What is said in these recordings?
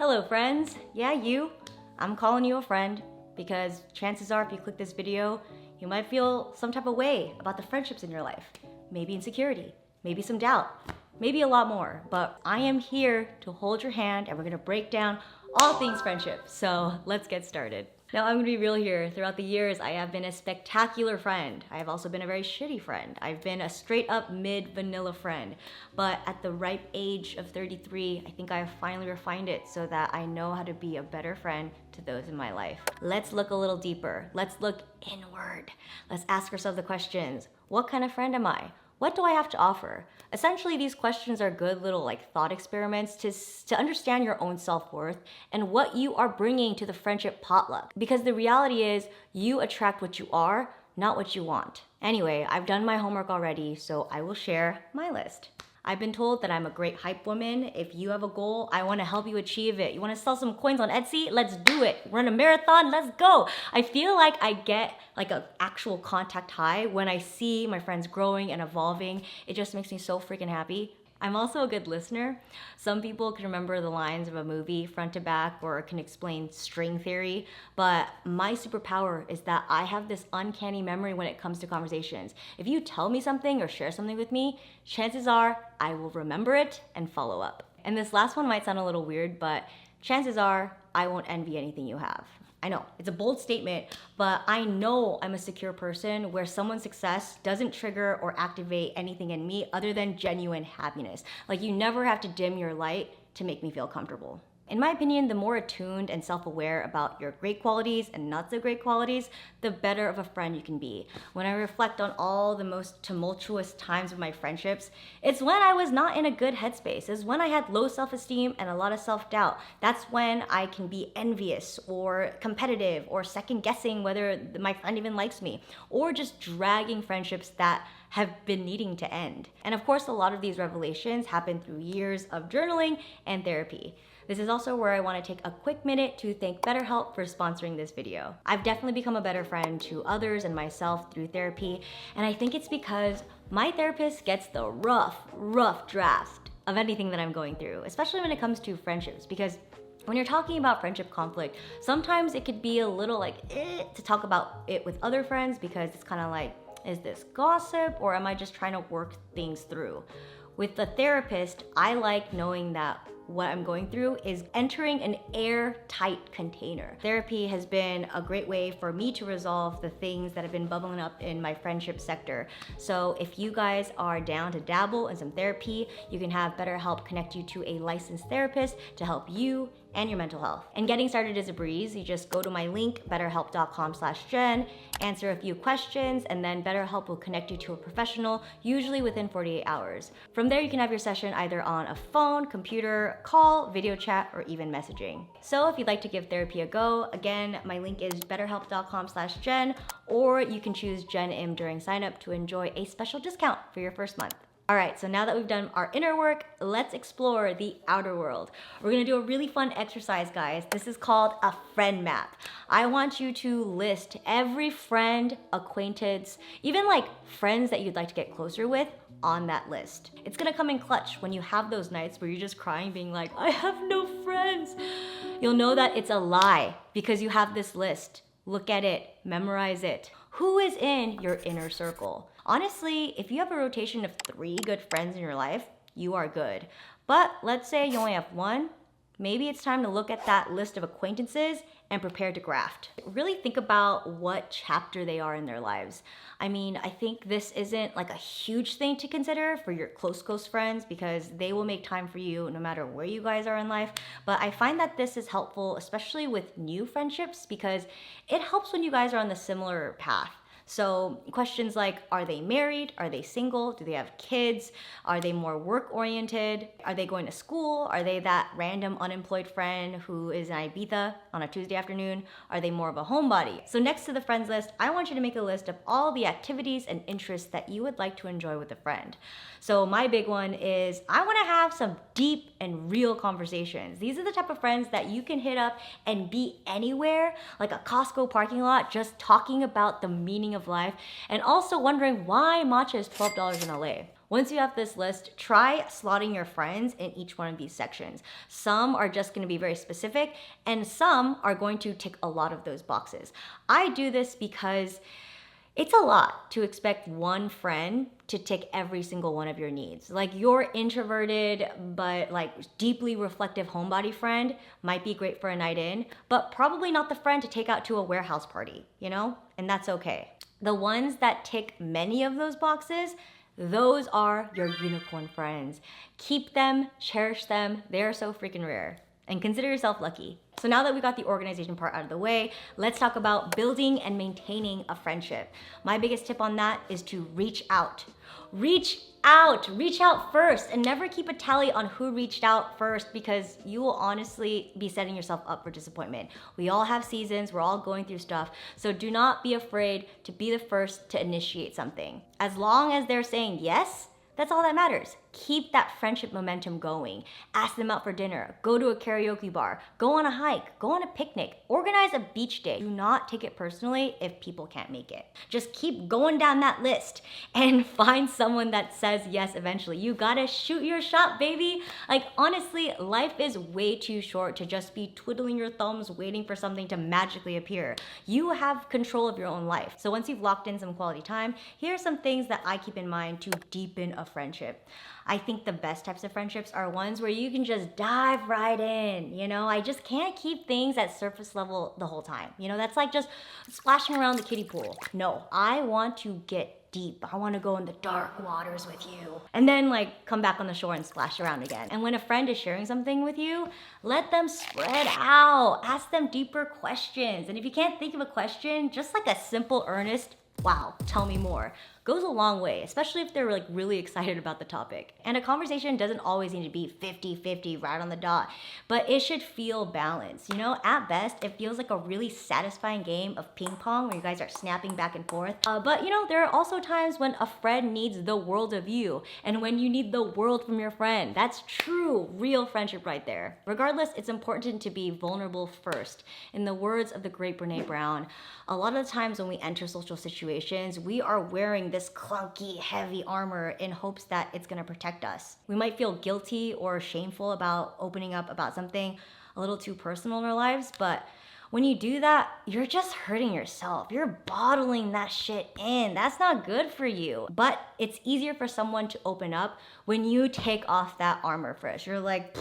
Hello friends, yeah you. I'm calling you a friend because chances are if you click this video, you might feel some type of way about the friendships in your life. Maybe insecurity, maybe some doubt, maybe a lot more. But I am here to hold your hand and we're gonna break down all things friendship. So let's get started. Now I'm gonna be real here. Throughout the years, I have been a spectacular friend. I have also been a very shitty friend. I've been a straight up mid vanilla friend. But at the ripe age of 33, I think I have finally refined it so that I know how to be a better friend to those in my life. Let's look a little deeper. Let's look inward. Let's ask ourselves the questions. What kind of friend am I? What do I have to offer? Essentially, these questions are good little thought experiments to understand your own self-worth and what you are bringing to the friendship potluck. Because the reality is you attract what you are, not what you want. Anyway, I've done my homework already, so I will share my list. I've been told that I'm a great hype woman. If you have a goal, I want to help you achieve it. You want to sell some coins on Etsy? Let's do it. Run a marathon? Let's go. I feel like I get an actual contact high when I see my friends growing and evolving. It just makes me so freaking happy. I'm also a good listener. Some people can remember the lines of a movie front to back or can explain string theory, but my superpower is that I have this uncanny memory when it comes to conversations. If you tell me something or share something with me, chances are I will remember it and follow up. And this last one might sound a little weird, but chances are I won't envy anything you have. I know, it's a bold statement, but I know I'm a secure person where someone's success doesn't trigger or activate anything in me other than genuine happiness. You never have to dim your light to make me feel comfortable. In my opinion, the more attuned and self-aware about your great qualities and not so great qualities, the better of a friend you can be. When I reflect on all the most tumultuous times of my friendships, it's when I was not in a good headspace. It's when I had low self-esteem and a lot of self-doubt. That's when I can be envious or competitive or second-guessing whether my friend even likes me, or just dragging friendships that have been needing to end. And of course, a lot of these revelations happen through years of journaling and therapy. This is also where I want to take a quick minute to thank BetterHelp for sponsoring this video. I've definitely become a better friend to others and myself through therapy, and I think it's because my therapist gets the rough draft of anything that I'm going through, especially when it comes to friendships, because when you're talking about friendship conflict, sometimes it could be a little to talk about it with other friends because it's kind of is this gossip or am I just trying to work things through? With the therapist, I like knowing that what I'm going through is entering an airtight container. Therapy has been a great way for me to resolve the things that have been bubbling up in my friendship sector. So if you guys are down to dabble in some therapy, you can have BetterHelp connect you to a licensed therapist to help you and your mental health. And getting started is a breeze. You just go to my link, betterhelp.com/Jenn, answer a few questions, and then BetterHelp will connect you to a professional, usually within 48 hours. From there, you can have your session either on a phone, computer, call, video chat, or even messaging. So if you'd like to give therapy a go, again, my link is betterhelp.com/Jenn, or you can choose Jenn M during sign up to enjoy a special discount for your first month. All right, so now that we've done our inner work, let's explore the outer world. We're gonna do a really fun exercise, guys. This is called a friend map. I want you to list every friend, acquaintance, even friends that you'd like to get closer with on that list. It's gonna come in clutch when you have those nights where you're just crying, being like, I have no friends. You'll know that it's a lie because you have this list. Look at it, memorize it. Who is in your inner circle? Honestly, if you have a rotation of 3 good friends in your life, you are good. But let's say you only have 1, maybe it's time to look at that list of acquaintances and prepare to graft. Really think about what chapter they are in their lives. I mean, I think this isn't a huge thing to consider for your close friends because they will make time for you no matter where you guys are in life. But I find that this is helpful, especially with new friendships, because it helps when you guys are on the similar path. So questions like, are they married? Are they single? Do they have kids? Are they more work-oriented? Are they going to school? Are they that random unemployed friend who is in Ibiza on a Tuesday afternoon? Are they more of a homebody? So next to the friends list, I want you to make a list of all the activities and interests that you would like to enjoy with a friend. So my big one is I want to have some deep and real conversations. These are the type of friends that you can hit up and be anywhere, like a Costco parking lot, just talking about the meaning of life and also wondering why matcha is $12 in LA. Once you have this list, try slotting your friends in each one of these sections. Some are just going to be very specific, and some are going to tick a lot of those boxes. I do this because it's a lot to expect one friend to tick every single one of your needs. Like your introverted but like deeply reflective homebody friend might be great for a night in, but probably not the friend to take out to a warehouse party, you know? And that's okay. The ones that tick many of those boxes, those are your unicorn friends. Keep them, cherish them. They are so freaking rare. And consider yourself lucky. So now that we got the organization part out of the way, let's talk about building and maintaining a friendship. My biggest tip on that is to reach out. Reach out first, and never keep a tally on who reached out first, because you will honestly be setting yourself up for disappointment. We all have seasons, we're all going through stuff, so do not be afraid to be the first to initiate something. As long as they're saying yes, that's all that matters. Keep that friendship momentum going. Ask them out for dinner, go to a karaoke bar, go on a hike, go on a picnic, organize a beach day. Do not take it personally if people can't make it. Just keep going down that list and find someone that says yes eventually. You gotta shoot your shot, baby. Like honestly, life is way too short to just be twiddling your thumbs waiting for something to magically appear. You have control of your own life. So once you've locked in some quality time, here are some things that I keep in mind to deepen a friendship. I think the best types of friendships are ones where you can just dive right in. You know, I just can't keep things at surface level the whole time. You know, that's like just splashing around the kiddie pool. No, I want to get deep. I want to go in the dark waters with you. And then like come back on the shore and splash around again. And when a friend is sharing something with you, let them spread out. Ask them deeper questions. And if you can't think of a question, just like a simple, earnest, wow, tell me more, goes a long way, especially if they're like really excited about the topic. And a conversation doesn't always need to be 50-50 right on the dot, but it should feel balanced. You know, at best, it feels like a really satisfying game of ping pong where you guys are snapping back and forth. But you know, there are also times when a friend needs the world of you, and when you need the world from your friend. That's true, real friendship right there. Regardless, it's important to be vulnerable first. In the words of the great Brene Brown, a lot of the times when we enter social situations, we are wearing this clunky, heavy armor in hopes that it's gonna protect us. We might feel guilty or shameful about opening up about something a little too personal in our lives, but when you do that, you're just hurting yourself. You're bottling that shit in. That's not good for you. But it's easier for someone to open up when you take off that armor first. You're like,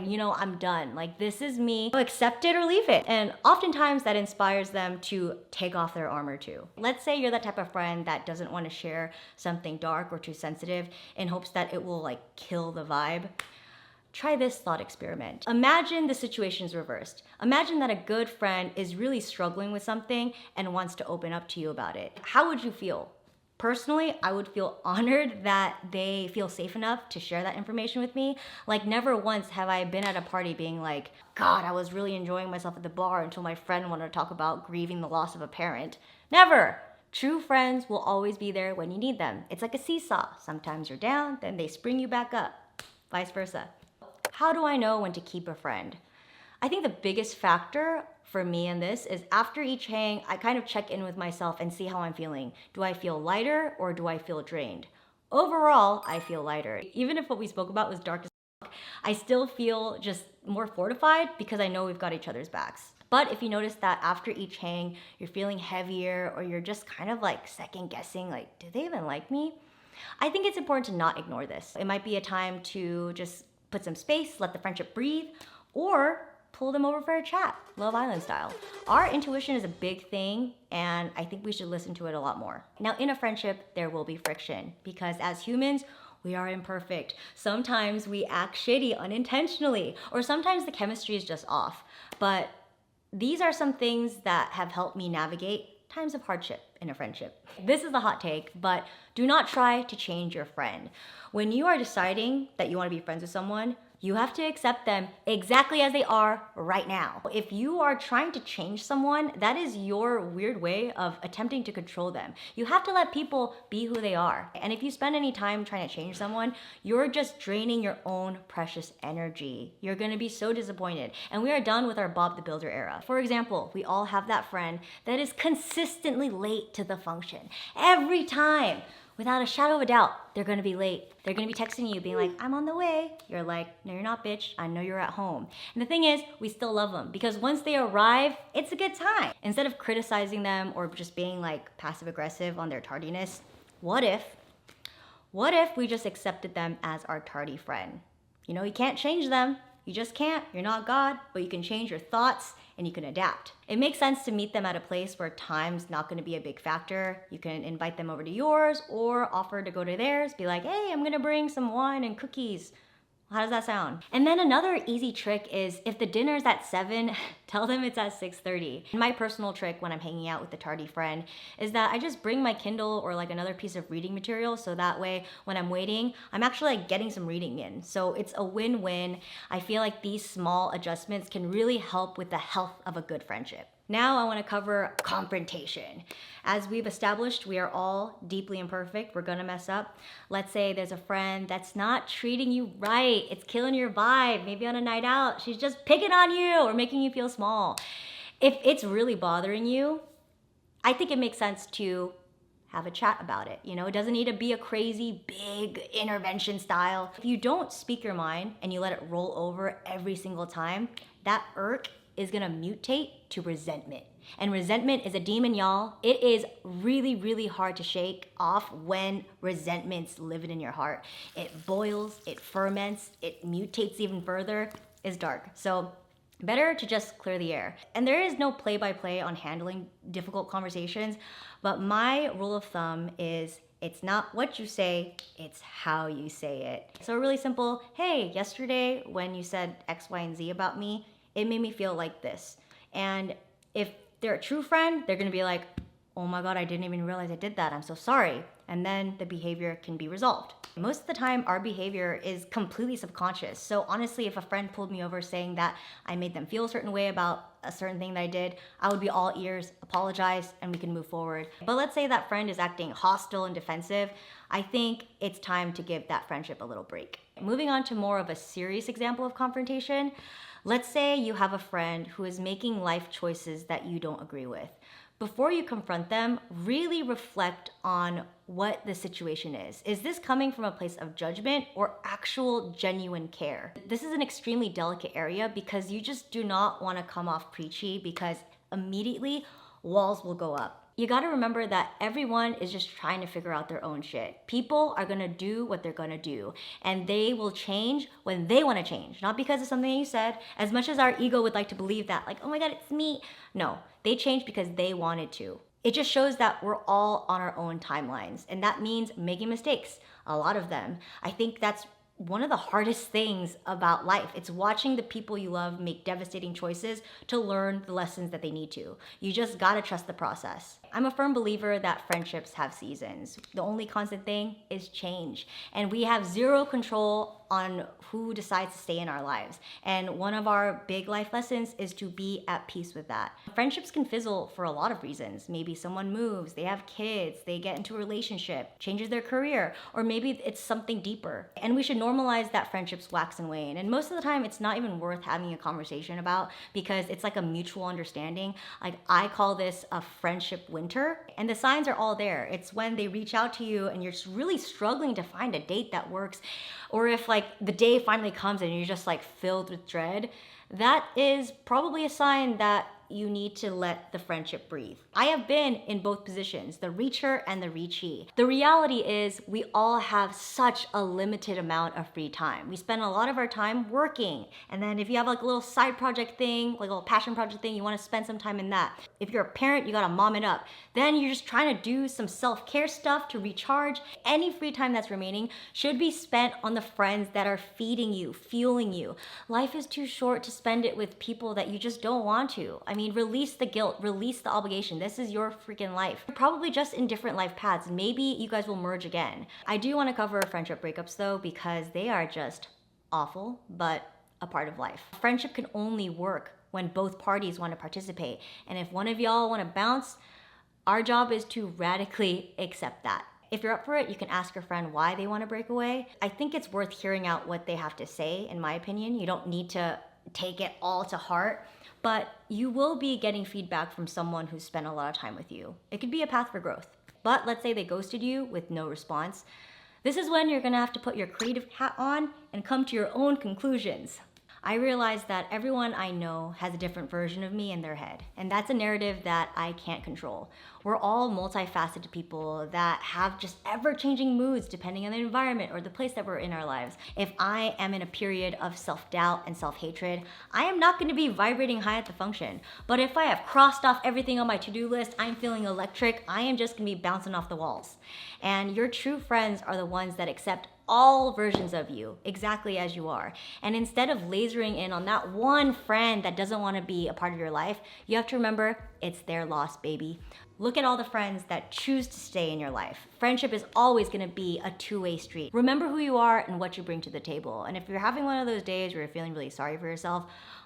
you know, I'm done. Like, this is me. Accept it or leave it. And oftentimes that inspires them to take off their armor too. Let's say you're that type of friend that doesn't want to share something dark or too sensitive in hopes that it will like kill the vibe. Try this thought experiment. Imagine the situation's reversed. Imagine that a good friend is really struggling with something and wants to open up to you about it. How would you feel? Personally, I would feel honored that they feel safe enough to share that information with me. Like, never once have I been at a party being like, God, I was really enjoying myself at the bar until my friend wanted to talk about grieving the loss of a parent. Never. True friends will always be there when you need them. It's like a seesaw. Sometimes you're down, then they spring you back up. Vice versa. How do I know when to keep a friend? I think the biggest factor for me in this is after each hang, I kind of check in with myself and see how I'm feeling. Do I feel lighter or do I feel drained? Overall, I feel lighter. Even if what we spoke about was dark as fuck, I still feel just more fortified because I know we've got each other's backs. But if you notice that after each hang, you're feeling heavier or you're just kind of like second guessing, like, do they even like me? I think it's important to not ignore this. It might be a time to just put some space, let the friendship breathe, or pull them over for a chat, Love Island style. Our intuition is a big thing, and I think we should listen to it a lot more. Now, in a friendship, there will be friction, because as humans, we are imperfect. Sometimes we act shitty unintentionally, or sometimes the chemistry is just off. But these are some things that have helped me navigate times of hardship in a friendship. This is the hot take, but do not try to change your friend. When you are deciding that you want to be friends with someone, you have to accept them exactly as they are right now. If you are trying to change someone, that is your weird way of attempting to control them. You have to let people be who they are. And if you spend any time trying to change someone, you're just draining your own precious energy. You're gonna be so disappointed. And we are done with our Bob the Builder era. For example, we all have that friend that is consistently late to the function. Every time. without a shadow of a doubt, they're gonna be late. They're gonna be texting you being like, I'm on the way. You're like, no, you're not, bitch. I know you're at home. And the thing is, we still love them because once they arrive, it's a good time. Instead of criticizing them or just being like passive aggressive on their tardiness, what if we just accepted them as our tardy friend? You know, you can't change them. You just can't. You're not God, but you can change your thoughts and you can adapt. It makes sense to meet them at a place where time's not going to be a big factor. You can invite them over to yours or offer to go to theirs. Be like, hey, I'm going to bring some wine and cookies. How does that sound? And then another easy trick is if the dinner's at 7, tell them it's at 6:30. My personal trick when I'm hanging out with the tardy friend is that I just bring my Kindle or like another piece of reading material, so that way when I'm waiting, I'm actually like getting some reading in. So it's a win-win. I feel like these small adjustments can really help with the health of a good friendship. Now I want to cover confrontation. As we've established, we are all deeply imperfect. We're gonna mess up. Let's say there's a friend that's not treating you right. It's killing your vibe. Maybe on a night out, she's just picking on you or making you feel small. If it's really bothering you, I think it makes sense to have a chat about it. You know, it doesn't need to be a crazy big intervention style. If you don't speak your mind and you let it roll over every single time, that irk is gonna mutate to resentment. And resentment is a demon, y'all. It is really, really hard to shake off when resentment's living in your heart. It boils, it ferments, it mutates even further. It's dark. So better to just clear the air. And there is no play-by-play on handling difficult conversations, but my rule of thumb is it's not what you say, it's how you say it. So really simple, hey, yesterday when you said X, Y, and Z about me, it made me feel like this. And if they're a true friend, they're gonna be like, oh my God, I didn't even realize I did that. I'm so sorry. And then the behavior can be resolved. Most of the time, our behavior is completely subconscious. So honestly, if a friend pulled me over saying that I made them feel a certain way about a certain thing that I did, I would be all ears, apologize, and we can move forward. But let's say that friend is acting hostile and defensive. I think it's time to give that friendship a little break. Moving on to more of a serious example of confrontation. Let's say you have a friend who is making life choices that you don't agree with. Before you confront them, really reflect on what the situation is. Is this coming from a place of judgment or actual genuine care? This is an extremely delicate area because you just do not want to come off preachy because immediately walls will go up. You gotta remember that everyone is just trying to figure out their own shit. People are gonna do what they're gonna do, and they will change when they wanna change, not because of something you said, as much as our ego would like to believe that, like, oh my God, it's me. No, they change because they wanted to. It just shows that we're all on our own timelines, and that means making mistakes, a lot of them. I think that's one of the hardest things about life. It's watching the people you love make devastating choices to learn the lessons that they need to. You just gotta trust the process. I'm a firm believer that friendships have seasons. The only constant thing is change. And we have zero control on who decides to stay in our lives. And one of our big life lessons is to be at peace with that. Friendships can fizzle for a lot of reasons. Maybe someone moves, they have kids, they get into a relationship, changes their career, or maybe it's something deeper. And we should normalize that friendships wax and wane. And most of the time, it's not even worth having a conversation about because it's like a mutual understanding. Like I call this a friendship winter. And the signs are all there. It's when they reach out to you and you're just really struggling to find a date that works. Or if like the day finally comes and you're just like filled with dread, that is probably a sign that you need to let the friendship breathe. I have been in both positions, the reacher and the reachee. The reality is we all have such a limited amount of free time. We spend a lot of our time working. And then if you have like a little side project thing, like a little passion project thing, you want to spend some time in that. If you're a parent, you got to mom it up. Then you're just trying to do some self-care stuff to recharge. Any free time that's remaining should be spent on the friends that are feeding you, fueling you. Life is too short to spend it with people that you just don't want to. I mean, release the guilt, release the obligation. This is your freaking life. You're probably just in different life paths. Maybe you guys will merge again. I do want to cover friendship breakups though, because they are just awful, but a part of life. Friendship can only work when both parties want to participate. And if one of y'all want to bounce, our job is to radically accept that. If you're up for it, you can ask your friend why they want to break away. I think it's worth hearing out what they have to say, in my opinion. You don't need to take it all to heart, but you will be getting feedback from someone who's spent a lot of time with you. It could be a path for growth. but let's say they ghosted you with no response. This is when you're gonna have to put your creative hat on and come to your own conclusions. I realized that everyone I know has a different version of me in their head, and that's a narrative that I can't control. We're all multifaceted people that have just ever-changing moods depending on the environment or the place that we're in our lives. If I am in a period of self-doubt and self-hatred, I am not gonna be vibrating high at the function. But if I have crossed off everything on my to-do list, I'm feeling electric, I am just gonna be bouncing off the walls. And your true friends are the ones that accept all versions of you exactly as you are. And instead of lasering in on that one friend that doesn't want to be a part of your life, you have to remember it's their loss, baby. Look at all the friends that choose to stay in your life. Friendship is always going to be a two-way street. Remember who you are and what you bring to the table. And if you're having one of those days where you're feeling really sorry for yourself,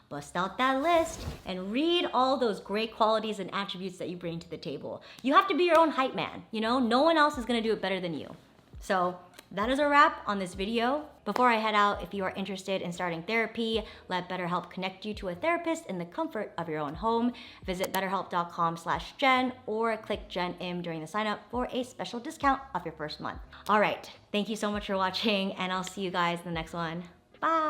bust out that list and read all those great qualities and attributes that you bring to the table. You have to be your own hype man, you know? No one else is going to do it better than you. So that is a wrap on this video. Before I head out, if you are interested in starting therapy, let BetterHelp connect you to a therapist in the comfort of your own home. Visit betterhelp.com/Jenn or click Jenn Im during the sign up for a special discount off your first month. All right, thank you so much for watching, and I'll see you guys in the next one. Bye.